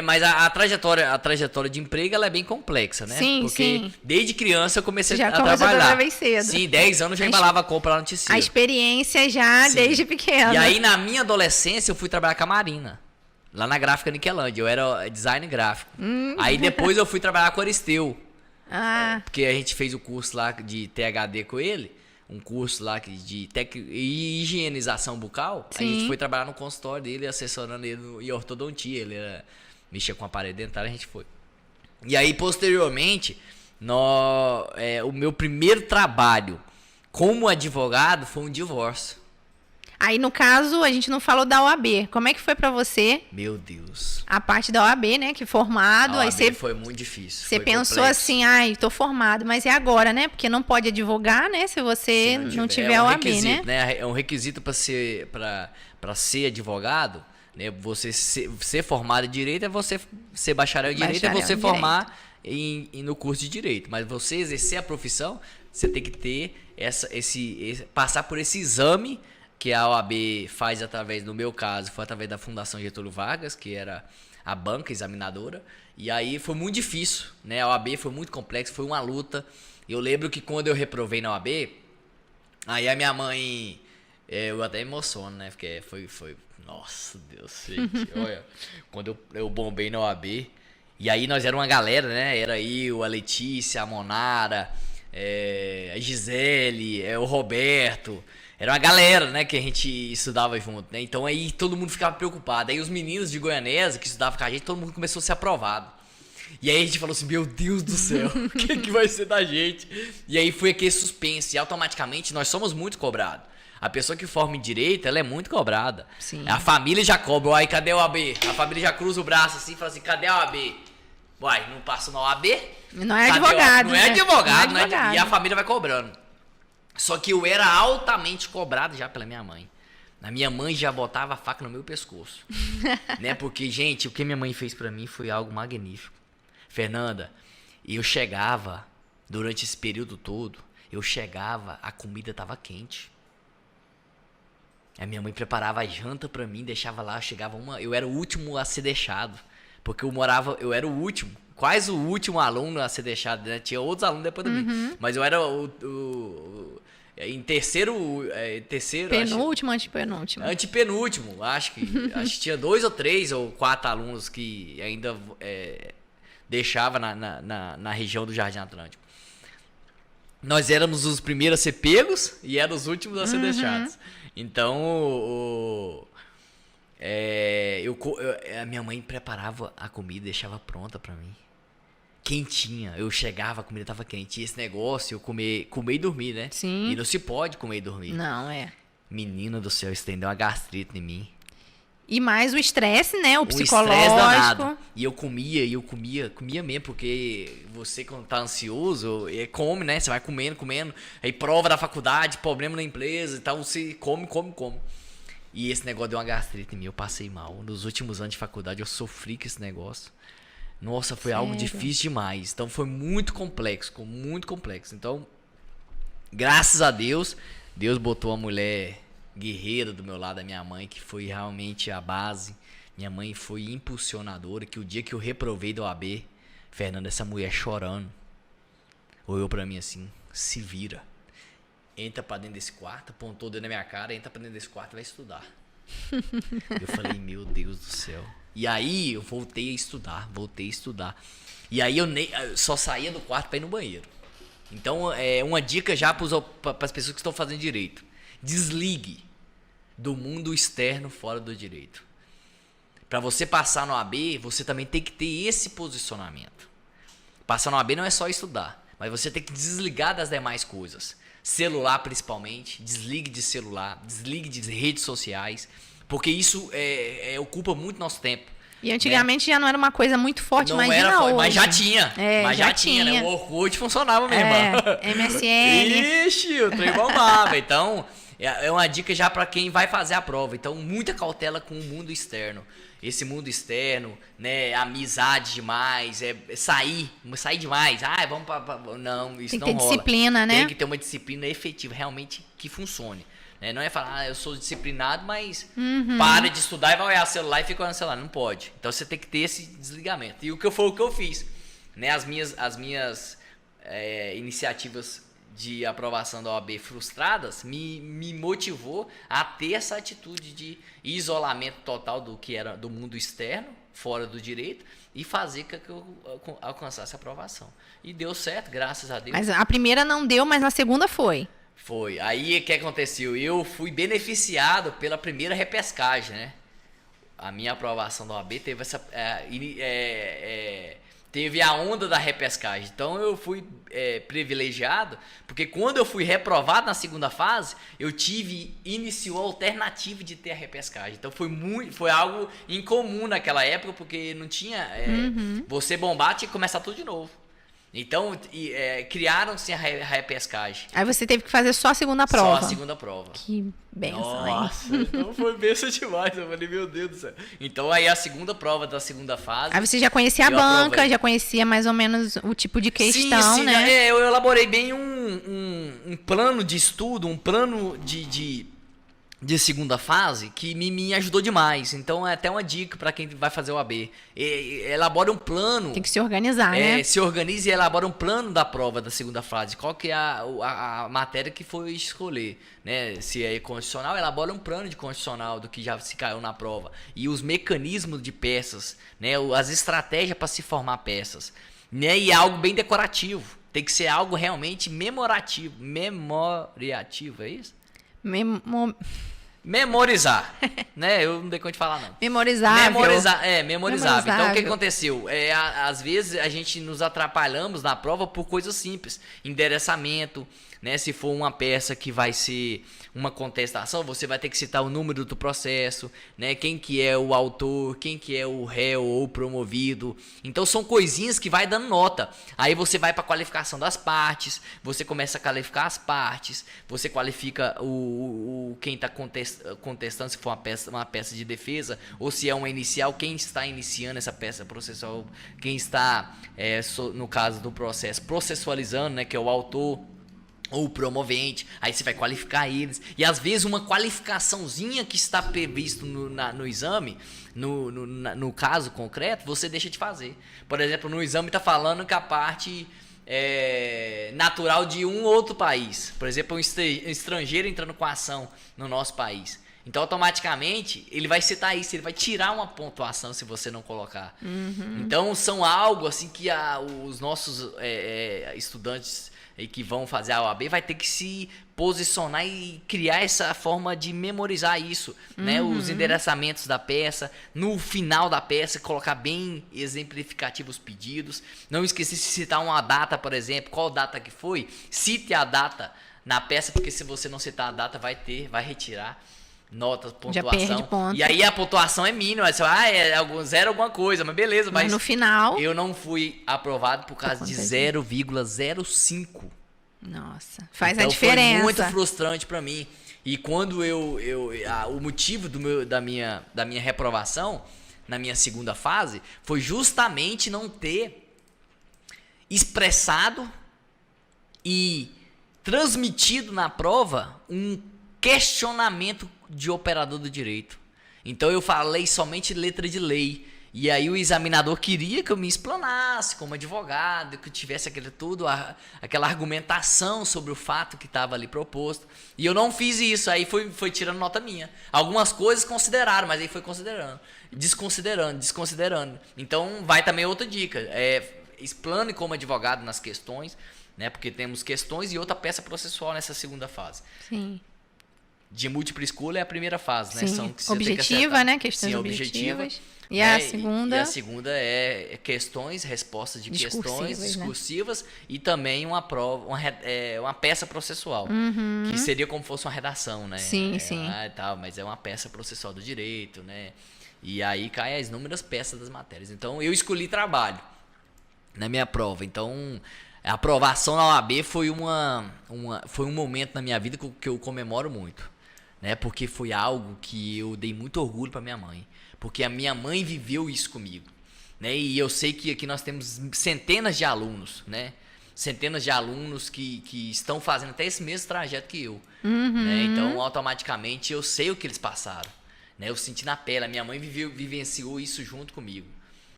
Mas a trajetória de emprego ela é bem complexa, né? Sim, porque sim. desde criança eu comecei Já a começou a trabalhar. trabalhar bem cedo. Sim, 10 anos eu já embalava a compra lá no A Tecido. experiência já Sim. desde pequena. E aí, na minha adolescência, eu fui trabalhar com a Marina. Lá na Gráfica Niquelândia. Eu era design gráfico. Aí depois eu fui trabalhar com o Aristeu. Porque a gente fez o curso lá de THD com ele. Um curso lá de higienização bucal. Sim. A gente foi trabalhar no consultório dele, assessorando ele em ortodontia. Ele mexia com aparelho dentário, a gente foi. E aí, posteriormente, o meu primeiro trabalho como advogado foi um divórcio. Aí, no caso, a gente não falou da OAB. Como é que foi pra você? Meu Deus. A parte da OAB, né? Que formado. A aí OAB você foi muito difícil. Você foi pensou complexo. assim, tô formado, mas é agora, né? Porque não pode advogar, né? Se você não tiver um OAB, requisito, né? É um requisito para ser advogado, né? Você ser formado em direito é você ser bacharel em direito, é você formar no curso de direito. Mas você exercer a profissão, você tem que ter passar por esse exame que a OAB faz através, no meu caso, foi através da Fundação Getúlio Vargas, que era a banca examinadora. E aí foi muito difícil, né? A OAB foi muito complexo, foi uma luta. Eu lembro que quando eu reprovei na OAB, aí a minha mãe, eu até emociono, né? Porque foi nossa, Deus, gente, olha, quando eu bombei na OAB, e aí nós era uma galera, né? Era eu, a Letícia, a Monara, a Gisele, o Roberto. Era uma galera, né, que a gente estudava junto, né? Então aí todo mundo ficava preocupado. Aí os meninos de Goianésia que estudavam com a gente, todo mundo começou a ser aprovado. E aí a gente falou assim, meu Deus do céu, o que vai ser da gente? E aí foi aquele suspense. E automaticamente nós somos muito cobrados. A pessoa que forma em direito, ela é muito cobrada. Sim. A família já cobra, aí cadê o OAB? A família já cruza o braço assim e fala assim, cadê a OAB? Uai, não passa na OAB? Não é advogado, Não é advogado, não é advogado. E a família vai cobrando. Só que eu era altamente cobrado já pela minha mãe. A minha mãe já botava a faca no meu pescoço. Né? Porque, gente, o que minha mãe fez pra mim foi algo magnífico. Fernanda, eu chegava, durante esse período todo, a comida tava quente. A minha mãe preparava a janta pra mim, deixava lá, eu era o último a ser deixado. Porque eu era o último, quase o último aluno a ser deixado, né? Tinha outros alunos depois de mim. Mas eu era em terceiro. Penúltimo, antepenúltimo. Antepenúltimo, acho que tinha 2 ou 3 ou 4 alunos que ainda deixava na região do Jardim Atlântico. Nós éramos os primeiros a ser pegos e éramos os últimos a ser deixados. Então, a minha mãe preparava a comida, deixava pronta pra mim. Quentinha. Eu chegava, a comida tava quente. E esse negócio, eu comer e dormir, né? Sim. E não se pode comer e dormir. Não, Menina do céu, estendeu uma gastrite em mim. E mais o estresse, né? O psicológico. Estresse danado. E eu comia mesmo, porque você quando tá ansioso, come, né? Você vai comendo. Aí prova da faculdade, problema na empresa e tal, você come. E esse negócio deu uma gastrite em mim, eu passei mal. Nos últimos anos de faculdade eu sofri com esse negócio. Nossa, foi algo difícil demais. Então foi muito complexo. Então, graças a Deus, Deus botou uma mulher guerreira do meu lado, a minha mãe, que foi realmente a base. Minha mãe foi impulsionadora, que o dia que eu reprovei da OAB, Fernanda, essa mulher chorando, olhou pra mim assim, se vira. Entra pra dentro desse quarto, apontou o dedo na minha cara, entra pra dentro desse quarto e vai estudar. Eu falei, meu Deus do céu. E aí eu voltei a estudar. E aí eu só saía do quarto pra ir no banheiro. Então é uma dica já para as pessoas que estão fazendo direito. Desligue do mundo externo fora do direito. Para você passar no AB, você também tem que ter esse posicionamento. Passar no AB não é só estudar, mas você tem que desligar das demais coisas. Celular principalmente, desligue de celular, desligue de redes sociais, porque isso ocupa muito nosso tempo. E antigamente já não era uma coisa muito forte, não imagina era hoje. Mas já tinha. Já tinha, né? O Orkut funcionava mesmo. MSN. Ixi, o trem bombava. Então, é uma dica já para quem vai fazer a prova. Então, muita cautela com o mundo externo. Esse mundo externo, né? Amizade demais, sair demais. Vamos pra... Não, isso não rola. Tem que ter disciplina, né? Tem que ter uma disciplina efetiva, realmente, que funcione. Não é falar, eu sou disciplinado, mas para de estudar e vai olhar o celular e fica olhando o celular. Não pode. Então você tem que ter esse desligamento. E foi o que eu fiz. Né? As minhas iniciativas de aprovação da OAB frustradas me motivou a ter essa atitude de isolamento total do que era do mundo externo, fora do direito, e fazer com que eu alcançasse a aprovação. E deu certo, graças a Deus. Mas a primeira não deu, mas a segunda foi. Foi. Aí o que aconteceu? Eu fui beneficiado pela primeira repescagem, né? A minha aprovação da OAB teve essa... teve a onda da repescagem. Então eu fui privilegiado, porque quando eu fui reprovado na segunda fase, iniciou a alternativa de ter a repescagem. Então foi algo incomum naquela época, porque não tinha... Você bombar, tinha que começar tudo de novo. Então, criaram-se a repescagem. Aí você teve que fazer só a segunda prova. Só a segunda prova. Que benção, hein? Nossa, então foi benção demais. Eu falei, meu Deus do céu. Então, aí a segunda prova da segunda fase... Aí você já conhecia a banca, já conhecia mais ou menos o tipo de questão, sim, né? Eu elaborei bem um plano de estudo, um plano de segunda fase que me ajudou demais. Então é até uma dica para quem vai fazer o AB. Elabora um plano. Tem que se organizar, né? Se organize e elabora um plano da prova da segunda fase. Qual que é a matéria que for escolher, né? Se é constitucional, elabora um plano de constitucional do que já se caiu na prova. E os mecanismos de peças, né? As estratégias para se formar peças. Né? E é algo bem decorativo. Tem que ser algo realmente memorativo. Memoriativo, é isso? Memorizar, né? Eu não dei conta de falar, não. Memorizável. Memorizável. Então, o que aconteceu? Às vezes, a gente nos atrapalhamos na prova por coisas simples. Endereçamento, né? Se for uma peça que vai ser uma contestação, você vai ter que citar o número do processo, né? Quem que é o autor, quem que é o réu ou promovido. Então, são coisinhas que vai dando nota. Aí você vai para a qualificação das partes, você começa a qualificar as partes, você qualifica quem está contestando, se for uma peça de defesa, ou se é uma inicial, quem está iniciando essa peça processual, quem está, no caso do processo, processualizando, né? Que é o autor ou promovente, aí você vai qualificar eles. E às vezes uma qualificaçãozinha que está previsto no exame, no caso concreto, você deixa de fazer. Por exemplo, no exame está falando que a parte natural de um outro país. Por exemplo, um estrangeiro entrando com ação no nosso país. Então, automaticamente, ele vai citar isso, ele vai tirar uma pontuação se você não colocar. Então, são algo assim que os nossos estudantes que vão fazer a OAB vai ter que se posicionar e criar essa forma de memorizar isso, né? Os endereçamentos da peça, no final da peça, colocar bem exemplificativos pedidos. Não esquecer de citar uma data, por exemplo, qual data que foi, cite a data na peça, porque se você não citar a data, vai retirar nota, pontuação. Já perde ponto. E aí a pontuação é mínima, você fala, zero alguma coisa, mas beleza. Mas no final... Eu não fui aprovado por causa de 0,05. Nossa, faz então, a diferença. Foi muito frustrante para mim. E quando o motivo da minha reprovação, na minha segunda fase, foi justamente não ter expressado e transmitido na prova um questionamento de operador do direito. Então eu falei somente letra de lei. E aí o examinador queria que eu me explanasse como advogado, que eu tivesse aquela argumentação sobre o fato que estava ali proposto. E eu não fiz isso, aí foi tirando nota minha. Algumas coisas consideraram, mas aí foi desconsiderando. Então vai também outra dica, explane como advogado nas questões, né? Porque temos questões e outra peça processual nessa segunda fase. Sim. De múltipla escolha é a primeira fase, né? Sim. Objetiva, né? Questões objetivas. E a segunda? E a segunda é questões, respostas de questões discursivas, né? E também uma prova, uma peça processual, que seria como fosse uma redação, né? Sim. Mas é uma peça processual do direito, né? E aí caem as inúmeras peças das matérias. Então eu escolhi trabalho na minha prova. Então a aprovação na OAB foi um momento na minha vida que eu comemoro muito, né? Porque foi algo que eu dei muito orgulho para minha mãe. Porque a minha mãe viveu isso comigo, né? E eu sei que aqui nós temos centenas de alunos, né? centenas de alunos que estão fazendo até esse mesmo trajeto que eu. Uhum. Né? Então, automaticamente, eu sei o que eles passaram. Né? Eu senti na pele. A minha mãe vivenciou isso junto comigo.